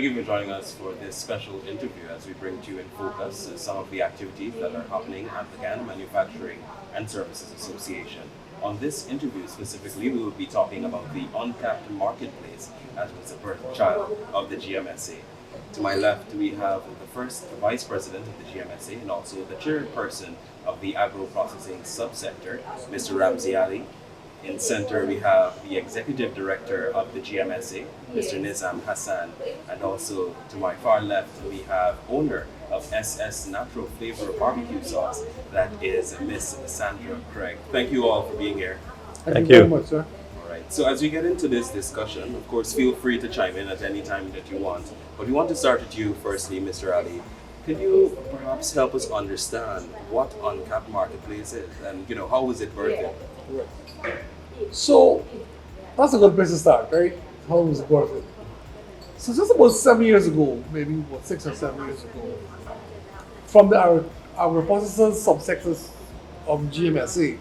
Thank you for joining us for this special interview as we bring to you in focus some of the activities that are happening at the Guyana Manufacturing and Services Association. On this interview specifically, we will be talking about the Uncapped Marketplace, as was the birth child of the GMSA. To my left, we have the first Vice President of the GMSA and also the chairperson of the agro-processing subsector, Mr. Ramzi Ali. In center, we have the Executive Director of the GMSA, Mr. Nizam Hassan, and also to my far left, we have owner of SS Natural Flavor Barbecue Sauce, that is Miss Sandra Craig. Thank you all for being here. Thank you very much, sir. All right, so as we get into this discussion, of course, feel free to chime in at any time that you want. But we want to start with you firstly, Mr. Ali. Could you perhaps help us understand what Uncapped Marketplace is and, how was it birthed? So that's a good place to start, right? How was it worth it? So just about 7 years ago, maybe about 6 or 7 years ago, from the agro-processors subsectors of GMSA,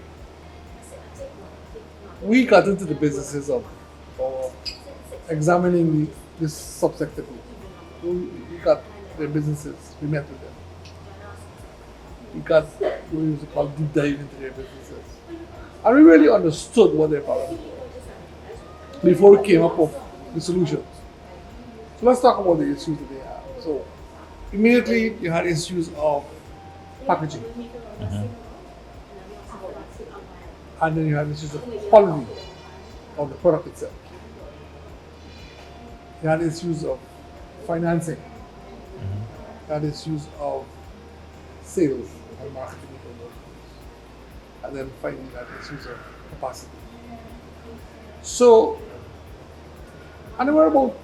we got into the businesses of examining this subsector group. We got their businesses, we met with them. We got what we used to call deep dive into their businesses. And we really understood what their problems were before we came up with the solutions. So let's talk about the issues that they have. So immediately you had issues of packaging. And then you had issues of quality of the product itself. You had issues of financing. You had issues of sales and marketing. And then finally you had issues of capacity. So, and there were about,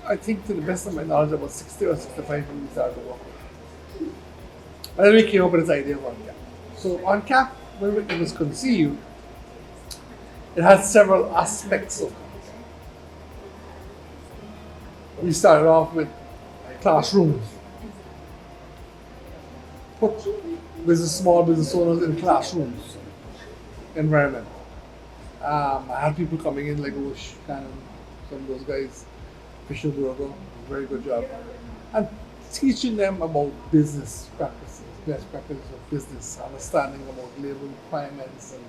I think to the best of my knowledge, about 60 or 65 when we started to work with. And then we came up with this idea of Uncapped. So Uncapped, when it was conceived, it has several aspects of it. We started off with classrooms. Put small business owners in classrooms environment. I had people coming in like Osh, Cannon, some of those guys, Fisher Drogo, very good job. And teaching them about business practices, best practices of business, understanding about labor requirements and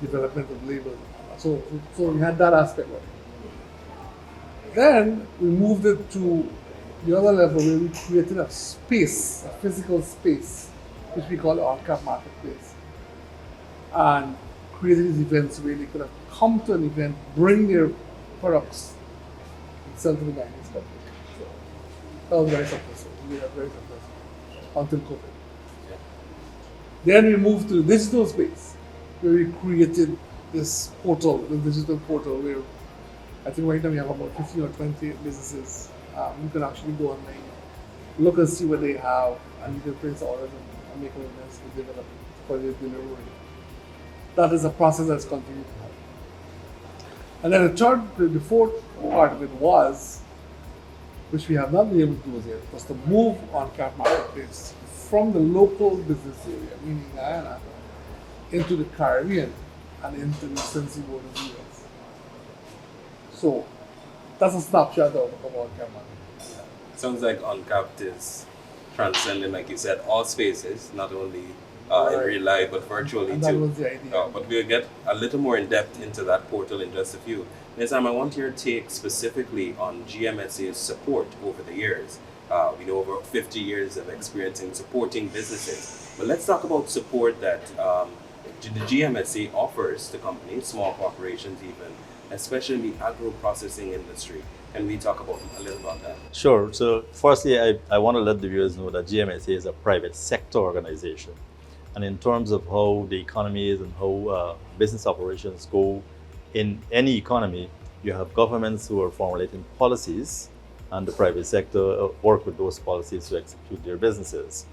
development of labor. So we had that aspect of it. Then we moved it to the other level where we created a space, a physical space, which we call the Uncapped Marketplace. And created these events where they could have come to an event, bring their products, and sell to the Guyanese public. So that was very successful. We were very successful until COVID. Then we moved to the digital space, where we created this portal, the digital portal, where I think right now we have about 15 or 20 businesses. You can actually go online, look and see what they have, and you can place orders and make arrangements to develop for their delivery. That is a process that's continued to happen. And then the fourth part of it was, which we have not been able to do yet, was to move Uncapped Marketplace from the local business area, meaning Guyana, into the Caribbean and into the Sensi border of the US. So that's a snapshot of Uncapped Marketplace. Sounds like Uncapped is transcending, like you said, all spaces, not only in real life but virtually and too. That was the idea. But we'll get a little more in depth into that portal in just a few. Nizam, I want your take specifically on GMSA's support over the years. We know over 50 years of experience in supporting businesses. But let's talk about support that the GMSA offers to companies, small corporations even, especially the agro-processing industry. Can we talk about a little about that? Sure. So firstly, I want to let the viewers know that GMSA is a private sector organization. And in terms of how the economy is and how business operations go in any economy, you have governments who are formulating policies and the private sector work with those policies to execute their businesses.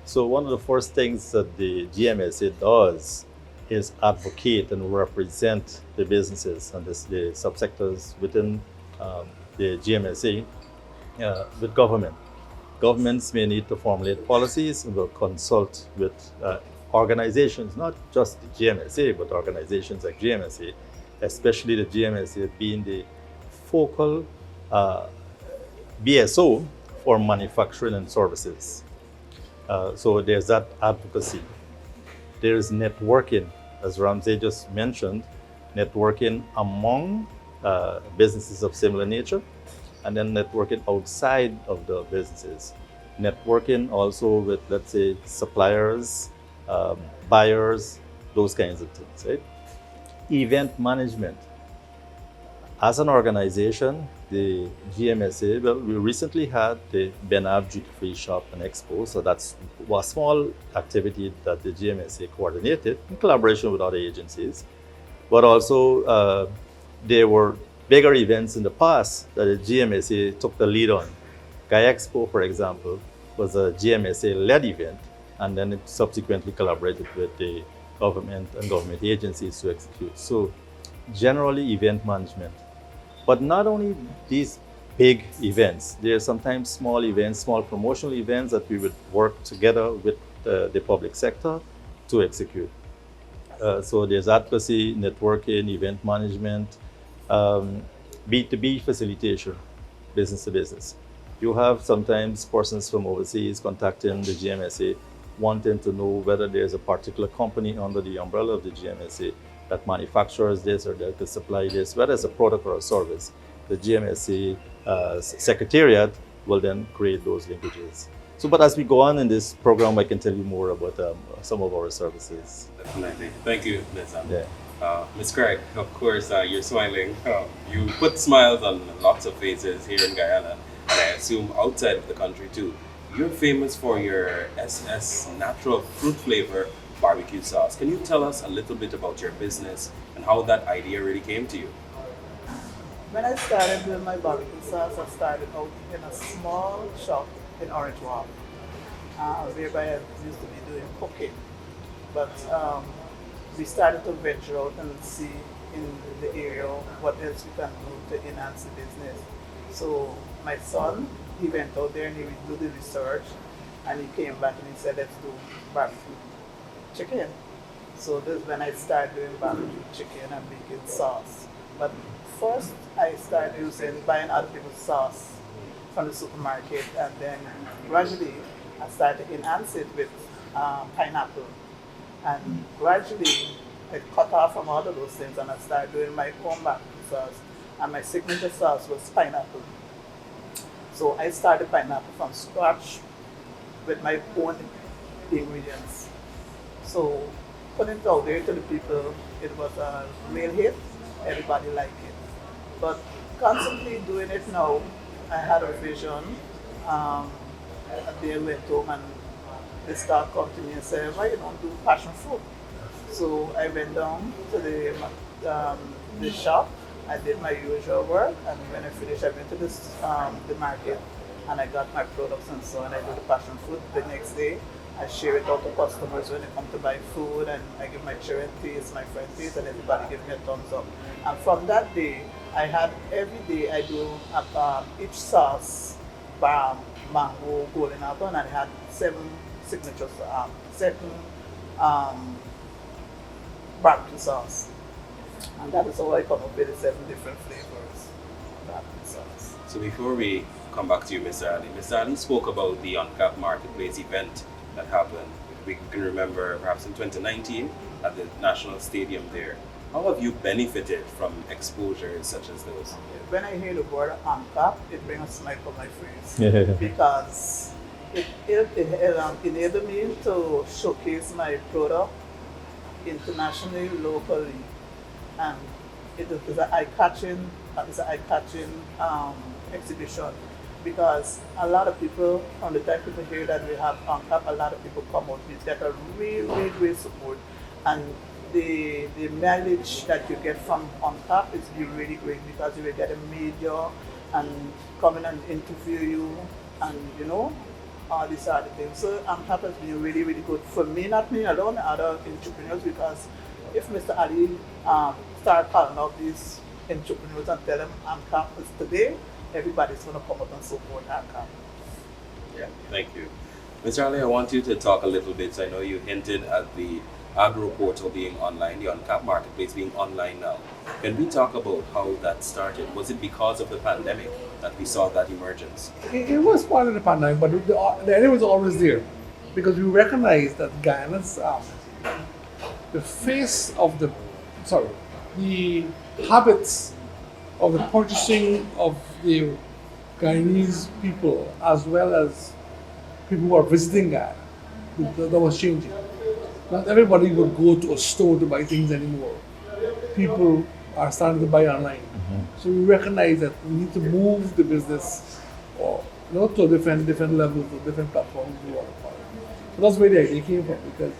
So one of the first things that the GMSA does is advocate and represent the businesses and the subsectors within the GMSA with government. Governments may need to formulate policies and will consult with organizations, not just the GMSA, but organizations like GMSA, especially the GMSA being the focal BSO for manufacturing and services. So there's that advocacy. There is networking, as Ramsey just mentioned, networking among businesses of similar nature, and then networking outside of the businesses. Networking also with, let's say, suppliers, buyers, those kinds of things, right? Event management. As an organization, the GMSA, well, we recently had the Benab Duty Free Shop and Expo, so that's a small activity that the GMSA coordinated in collaboration with other agencies. But also, there were bigger events in the past that the GMSA took the lead on. Guy Expo, for example, was a GMSA-led event, and then it subsequently collaborated with the government and government agencies to execute. So generally event management. But not only these big events, there are sometimes small events, small promotional events that we would work together with the public sector to execute. So there's advocacy, networking, event management, B2B facilitation, business to business. You have sometimes persons from overseas contacting the GMSA, wanting to know whether there's a particular company under the umbrella of the GMSA that manufactures this or that could supply this, whether it's a product or a service. The GMSA Secretariat will then create those linkages. So, but as we go on in this program, I can tell you more about some of our services. Definitely. Thank you, Ms. Am. Yeah. Ms. Craig, of course, you're smiling. You put smiles on lots of faces here in Guyana, and I assume outside of the country too. You're famous for your SS natural fruit flavor barbecue sauce. Can you tell us a little bit about your business and how that idea really came to you? When I started doing my barbecue sauce, I started out in a small shop in Orange Walk, whereby I used to be doing cooking. But we started to venture out and see in the area what else we can do to enhance the business. So my son, he went out there and he would do the research, and he came back and he said, let's do barbecue chicken. So this is when I started doing barbecue chicken and making sauce. But first I started buying other people's sauce from the supermarket, and then gradually I started to enhance it with pineapple. And gradually I cut off from all of those things and I started doing my own barbecue sauce. And my signature sauce was pineapple. So I started pineapple from scratch with my own ingredients. So putting it out there to the people, it was a real hit. Everybody liked it. But constantly doing it now, I had a vision. They went home and they started coming to me and said, why you don't do passion fruit? So I went down to the shop. I did my usual work, and when I finished, I went to the market and I got my products and so on. I do the passion fruit. The next day, I share it out to customers when they come to buy food, and I give my children taste, my friend taste, and everybody gives me a thumbs up. And from that day, I had every day I do each sauce, mango, golden apple, and I had 7 signatures, 7 barbecue sauce. And that is how I come up with the 7 different flavors of barbecue sauce. So before we come back to you, Mr. Ali, Mr. Ali spoke about the Uncapped Marketplace event that happened. We can remember perhaps in 2019 at the National Stadium there. How have you benefited from exposures such as those? When I hear the word Uncapped, it brings a smile on my face because it enabled me to showcase my product internationally, locally, and it is an eye-catching exhibition, because a lot of people, from the time people hear that we have Uncapped, a lot of people come out. We get a really great support, and the mileage that you get from Uncapped is really great, because you will get a media and come in and interview you, and all these other things. So Uncapped has been really good for me, not me alone, other entrepreneurs, because if Mr. Ali start calling out these entrepreneurs and tell them Uncapped is today, everybody's going to come up and support Uncapped. Yeah, thank you. Mr. Ali, I want you to talk a little bit. I know you hinted at the agro portal being online, the Uncapped Marketplace being online now. Can we talk about how that started? Was it because of the pandemic that we saw that emergence? It was part of the pandemic, but the idea was always there because we recognized that Guyana's the face of the habits of the purchasing of the Guyanese people as well as people who are visiting Guyana, that was changing. Not everybody would go to a store to buy things anymore. People are starting to buy online. So we recognize that we need to move the business or to different levels or different platforms we want to follow. So that's where the idea came from because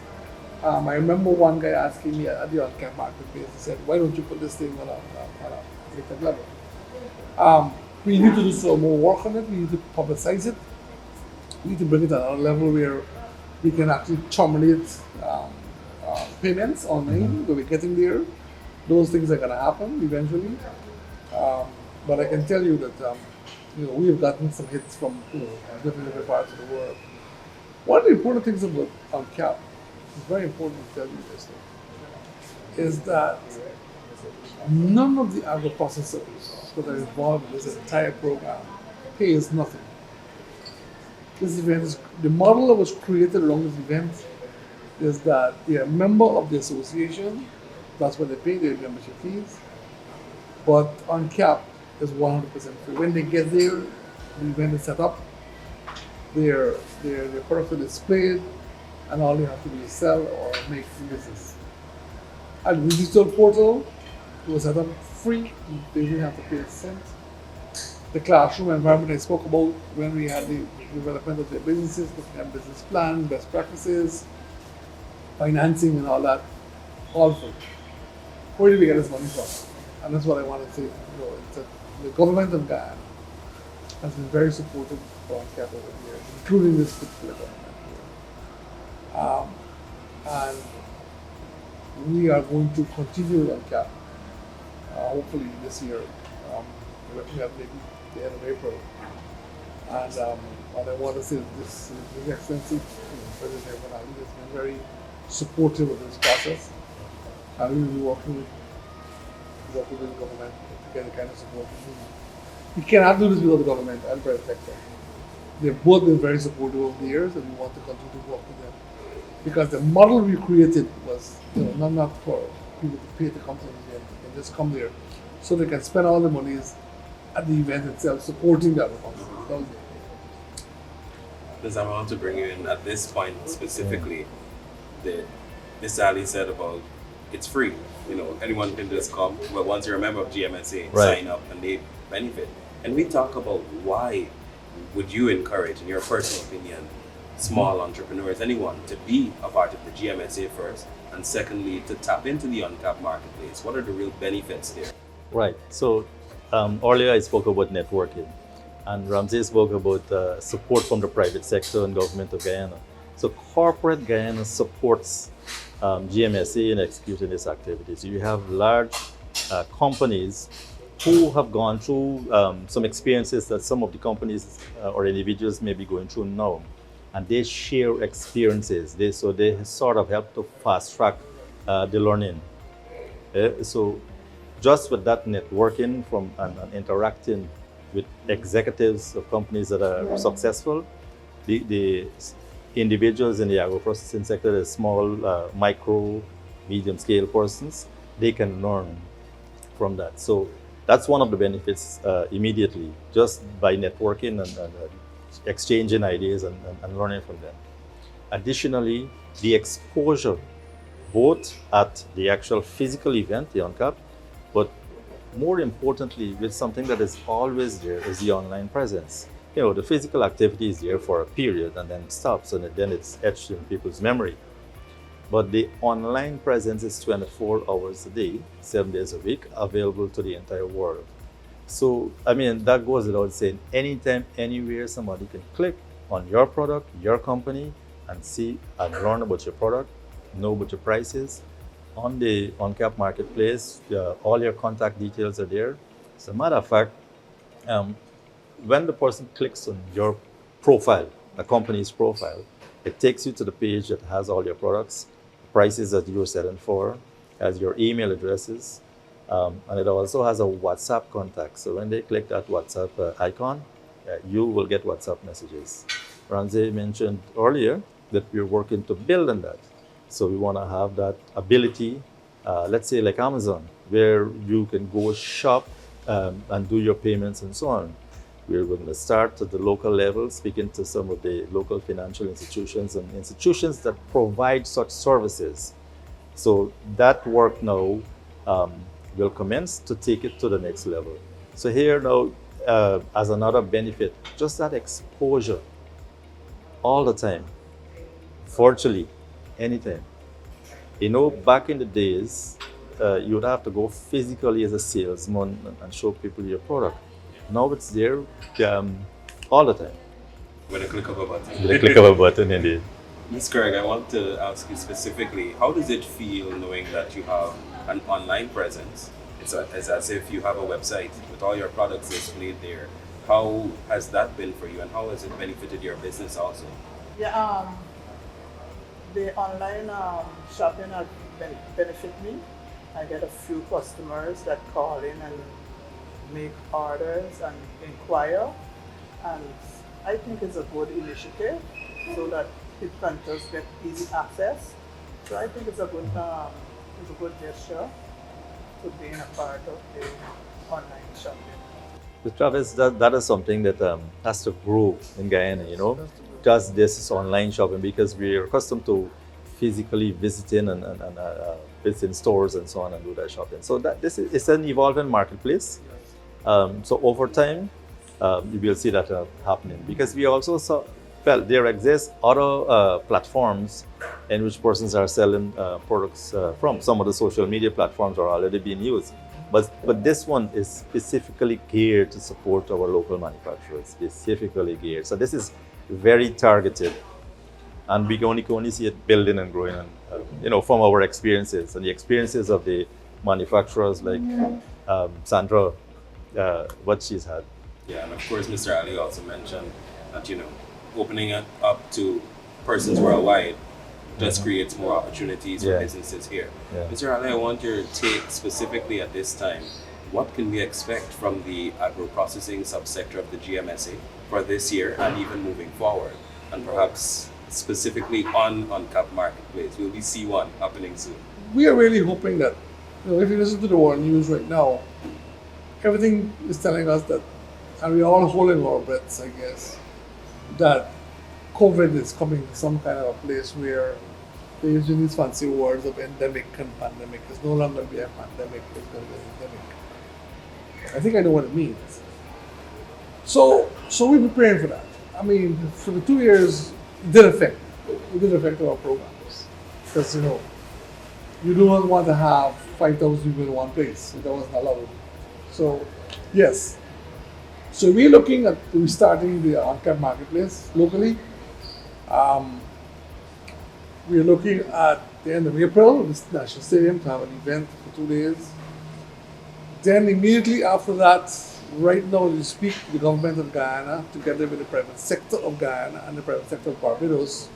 I remember one guy asking me at the Uncapped Marketplace, he said, why don't you put this thing on a different level? We need to do some more work on it, we need to publicize it, we need to bring it at a level where we can actually terminate payments online, but we're getting there. Those things are going to happen eventually. But I can tell you that we have gotten some hits from different parts of the world. One of the important things about Uncapped, it's very important to tell you this, is that none of the agro processors that are involved in this entire program pays nothing. This event is the model that was created around this event is that they are a member of the association. That's what they pay their membership fees. But Uncapped is 100% free. When they get there, the event is set up, their products are displayed, and all they have to do is sell or make business. At the digital portal, it was set up free. They didn't have to pay a cent. The classroom environment I spoke about when we had the development of their businesses, looking at business plans, best practices, financing and all that, all free. Where did we get this money from? And that's what I want to say. It's that the government of Guyana has been very supportive for Uncapped over the years, including this particular government here. And we are going to continue with Uncapped, hopefully this year. We're looking at maybe the end of April. And what I want to say is this Excellency, President Bernali has been very supportive of this process. And we will be working with the government to get the kind of support we need. We cannot do this without the government and private sector. They've both been very supportive over the years, and we want to continue to work with them. Because the model we created was not for people to pay to come to the event. They can just come there so they can spend all the monies at the event itself supporting the other companies. Liz, I want to bring you in at this point specifically. That Miss Ali said about it's free. Anyone can just come. But once you're a member of GMSA, sign up and they benefit. And we talk about why would you encourage, in your personal opinion, small entrepreneurs, anyone, to be a part of the GMSA first, and secondly, to tap into the Uncapped Marketplace? What are the real benefits there? Right. So earlier I spoke about networking, and Ramsey spoke about support from the private sector and government of Guyana. So corporate Guyana supports GMSA in executing these activities. You have large companies who have gone through some experiences that some of the companies or individuals may be going through now, and they share experiences. They sort of help to fast track the learning. So just with that networking from and interacting with executives of companies that are successful, the individuals in the agro-processing sector, the small, micro, medium-scale persons, they can learn from that. So that's one of the benefits immediately, just by networking and exchanging ideas and learning from them. Additionally, the exposure, both at the actual physical event, the Uncapped, but more importantly, with something that is always there is the online presence. The physical activity is there for a period and then it stops, and then it's etched in people's memory. But the online presence is 24 hours a day, 7 days a week, available to the entire world. So, that goes without saying. Anytime, anywhere, somebody can click on your product, your company, and see and learn about your product, know about your prices. On the Uncapped Marketplace, all your contact details are there. As a matter of fact, when the person clicks on your profile, the company's profile, it takes you to the page that has all your products, prices that you're selling for, has your email addresses, and it also has a WhatsApp contact. So when they click that WhatsApp icon, you will get WhatsApp messages. Ranze mentioned earlier that we're working to build on that. So we want to have that ability, let's say like Amazon, where you can go shop and do your payments and so on. We're going to start at the local level, speaking to some of the local financial institutions and institutions that provide such services. So that work now will commence to take it to the next level. So here now, as another benefit, just that exposure all the time, virtually, anytime. Back in the days, you would have to go physically as a salesman and show people your product. Now it's there all the time. With a click of a button. With a click of a button, indeed. Ms. Craig, I want to ask you specifically, how does it feel knowing that you have an online presence? It's as if you have a website with all your products displayed there. How has that been for you, and how has it benefited your business also? Yeah, the online shopping has benefit me. I get a few customers that call in and make orders and inquire, and I think it's a good initiative so that it can just get easy access. So I think it's a good gesture to being a part of the online shopping. But Travis, that is something that has to grow in Guyana, just this is online shopping, because we're accustomed to physically visiting and visiting stores and so on and do that shopping. So this is an evolving marketplace. So over time, you will see that happening, because we also felt there exist other platforms in which persons are selling products from. Some of the social media platforms are already being used. But this one is specifically geared to support our local manufacturers, specifically geared. So this is very targeted, and we can only see it building and growing, and from our experiences and the experiences of the manufacturers like Sandra, what she's had. Yeah, and of course, Mr. Ali also mentioned that opening it up to persons worldwide just creates more opportunities for businesses here. Yeah. Mr. Ali, I want your take specifically at this time. What can we expect from the agro-processing subsector of the GMSA for this year and even moving forward? And perhaps specifically on Uncapped Marketplace, will we see one happening soon? We are really hoping that, if you listen to the world news right now, everything is telling us that, and we're all holding our breaths, I guess, that COVID is coming to some kind of a place where they're using these fancy words of endemic and pandemic. It's no longer be a pandemic, it's going to be an endemic. I think I know what it means. So we're preparing for that. I mean, for the 2 years, it did affect our programs. Because, you don't want to have 5,000 people in one place. That wasn't allowed. So, yes. So we're looking at restarting the Uncapped Marketplace locally. We're looking at the end of April, this National Stadium, to have an event for 2 days. Then immediately after that, right now as we speak, the government of Guyana, together with the private sector of Guyana and the private sector of Barbados,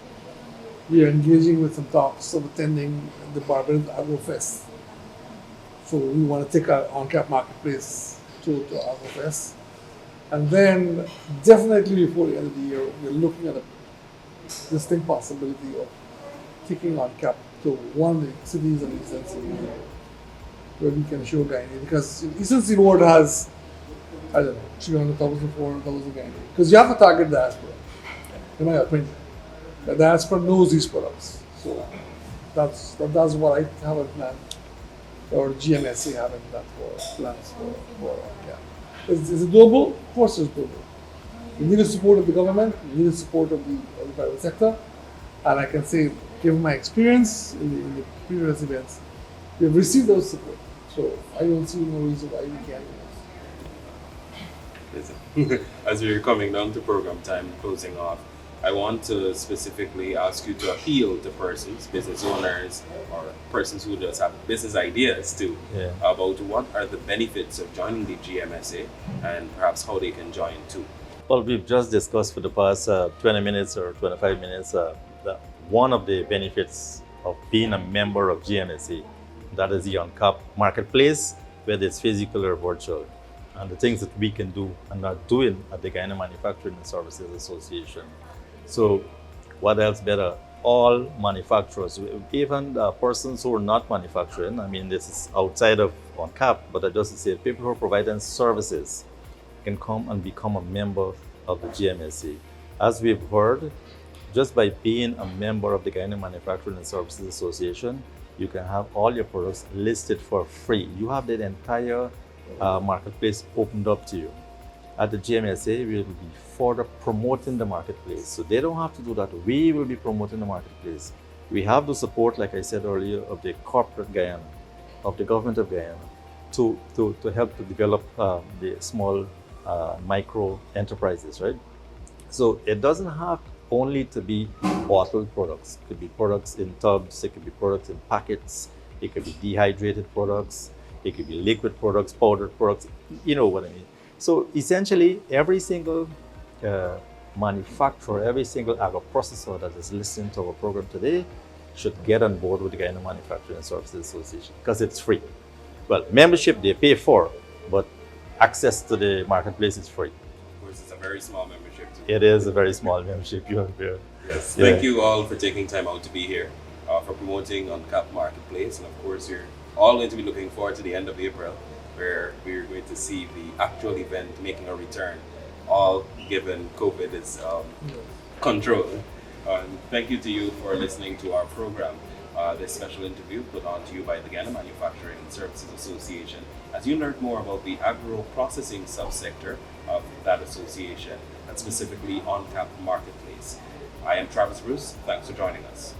we are engaging with some talks of attending the Barbados Agro Fest. So we want to take our Uncapped Marketplace to Agro Fest. And then definitely before the end of the year, we're looking at a distinct possibility of taking Uncapped to one of the cities in the Eastern Seaboard where we can show Guyana. Because Eastern Seaboard has, 300,000, 400,000 Guyana. Because you have to target diaspora, in my opinion. The diaspora knows these products. So that's what I have a plan, or GMSA having that for plans for Uncapped. Is it doable? Of course it's doable. We need the support of the government, we need the support of the private sector, and I can say, given my experience in the previous events, we have received those support. So I don't see no reason why we can't do this. As we're coming down to program time, closing off, I want to specifically ask you to appeal to persons, business owners, or persons who just have business ideas too, about what are the benefits of joining the GMSA and perhaps how they can join too. Well, we've just discussed for the past 20 minutes or 25 minutes that one of the benefits of being a member of GMSA. That is the Uncapped Marketplace, whether it's physical or virtual, and the things that we can do and are doing at the Guyana Manufacturing and Services Association. So what else better? All manufacturers, even persons who are not manufacturing, I mean, this is outside of Uncapped, but I just say people who are providing services can come and become a member of the GMSA. As we've heard, just by being a member of the Guyana Manufacturing and Services Association, you can have all your products listed for free. You have the entire marketplace opened up to you. At the GMSA, we will be further promoting the marketplace. So they don't have to do that. We will be promoting the marketplace. We have the support, like I said earlier, of the corporate Guyana, of the government of Guyana, to help to develop the small micro enterprises, right? So it doesn't have only to be bottled products. It could be products in tubs, it could be products in packets, it could be dehydrated products, it could be liquid products, powdered products, you know what I mean. So essentially, every single manufacturer, every single agro-processor that is listening to our program today should get on board with the Guyana Manufacturing and Services Association because it's free. Well, membership they pay for, but access to the marketplace is free. Of course, it's a very small membership too. It is a very small membership you have there. Yes. Yeah. Thank you all for taking time out to be here, for promoting Uncapped Marketplace. And of course, you're all going to be looking forward to the end of April, where we're going to see the actual event making a return, all given COVID is controlled. Thank you to you for listening to our program. This special interview put on to you by the Guyana Manufacturing and Services Association, as you learn more about the agro-processing subsector of that association, and specifically Uncapped Marketplace. I am Travis Bruce. Thanks for joining us.